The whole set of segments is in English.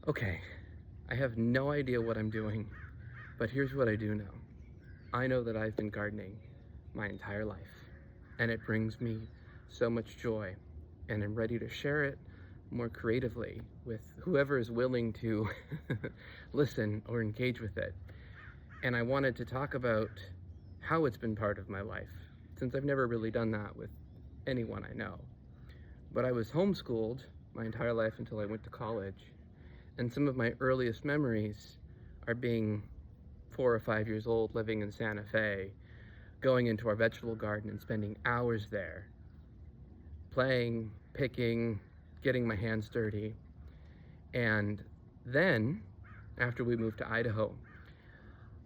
Okay, I have no idea what I'm doing, but here's what I do know. I know that I've been gardening my entire life, and it brings me so much joy, and I'm ready to share it more creatively with whoever is willing to listen or engage with it. And I wanted to talk about how it's been part of my life, since I've never really done that with anyone I know. But I was homeschooled my entire life until I went to college. And some of my earliest memories are being 4 or 5 years old, living in Santa Fe, going into our vegetable garden and spending hours there, playing, picking, getting my hands dirty. And then, after we moved to Idaho,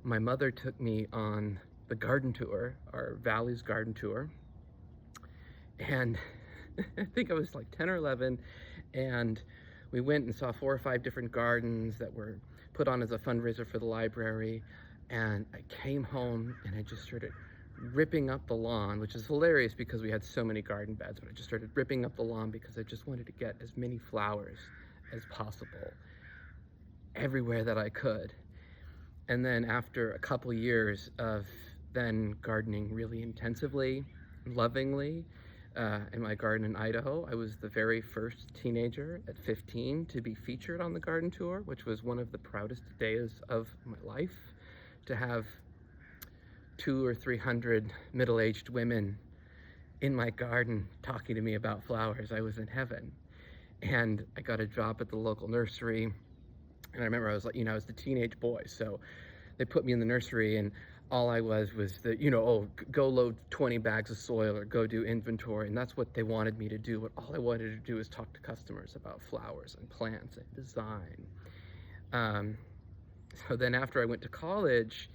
my mother took me on the garden tour, our Valley's garden tour. And I think I was like 10 or 11, and we went and saw 4 or 5 different gardens that were put on as a fundraiser for the library. And I came home and I just started ripping up the lawn, which is hilarious because we had so many garden beds, but I just started ripping up the lawn because I just wanted to get as many flowers as possible everywhere that I could. And then after a couple years of then gardening really intensively, lovingly, in my garden in Idaho, I was the very first teenager at 15 to be featured on the garden tour, which was one of the proudest days of my life, to have 200 or 300 middle-aged women in my garden talking to me about flowers. I was in heaven. And I got a job at the local nursery. And I remember I was like, I was the teenage boy, so they put me in the nursery, and all I was the, go load 20 bags of soil or go do inventory. And that's what they wanted me to do. But all I wanted to do is talk to customers about flowers and plants and design. So then after I went to college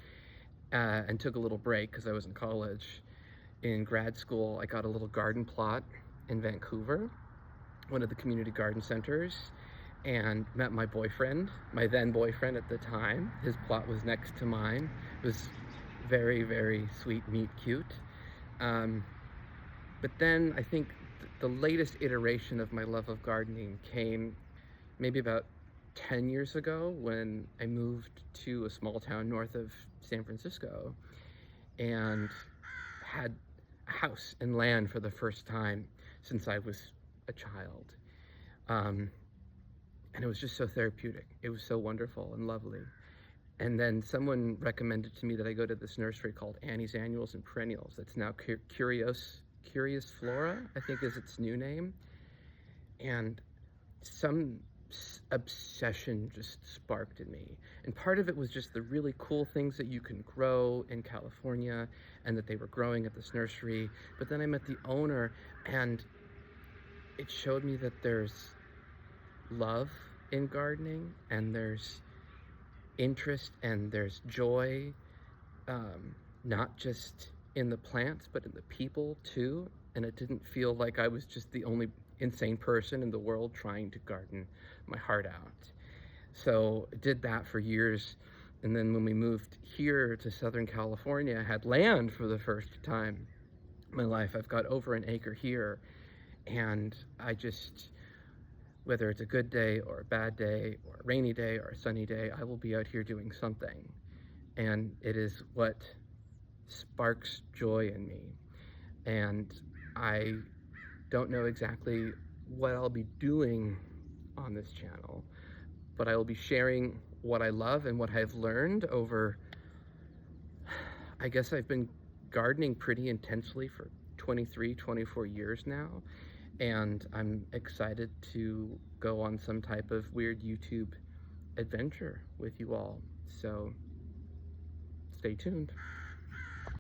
and took a little break because I was in college, in grad school, I got a little garden plot in Vancouver, one of the community garden centers, and met my boyfriend, my then boyfriend at the time. His plot was next to mine. It was very, very sweet, meet, cute. But then I think the latest iteration of my love of gardening came maybe about 10 years ago when I moved to a small town north of San Francisco and had a house and land for the first time since I was a child. And it was just so therapeutic. It was so wonderful and lovely. And then someone recommended to me that I go to this nursery called Annie's Annuals and Perennials. That's now Curious Flora, I think is its new name. And some obsession just sparked in me. And part of it was just the really cool things that you can grow in California and that they were growing at this nursery. But then I met the owner, and it showed me that there's love in gardening, and there's interest, and there's joy, not just in the plants, but in the people too. And it didn't feel like I was just the only insane person in the world trying to garden my heart out. So I did that for years. And then when we moved here to Southern California, I had land for the first time in my life. I've got over an acre here, and I just, whether it's a good day or a bad day or a rainy day or a sunny day, I will be out here doing something. And it is what sparks joy in me. And I don't know exactly what I'll be doing on this channel, but I will be sharing what I love and what I've learned over, I guess I've been gardening pretty intensely for 23, 24 years now. And I'm excited to go on some type of weird YouTube adventure with you all. So stay tuned.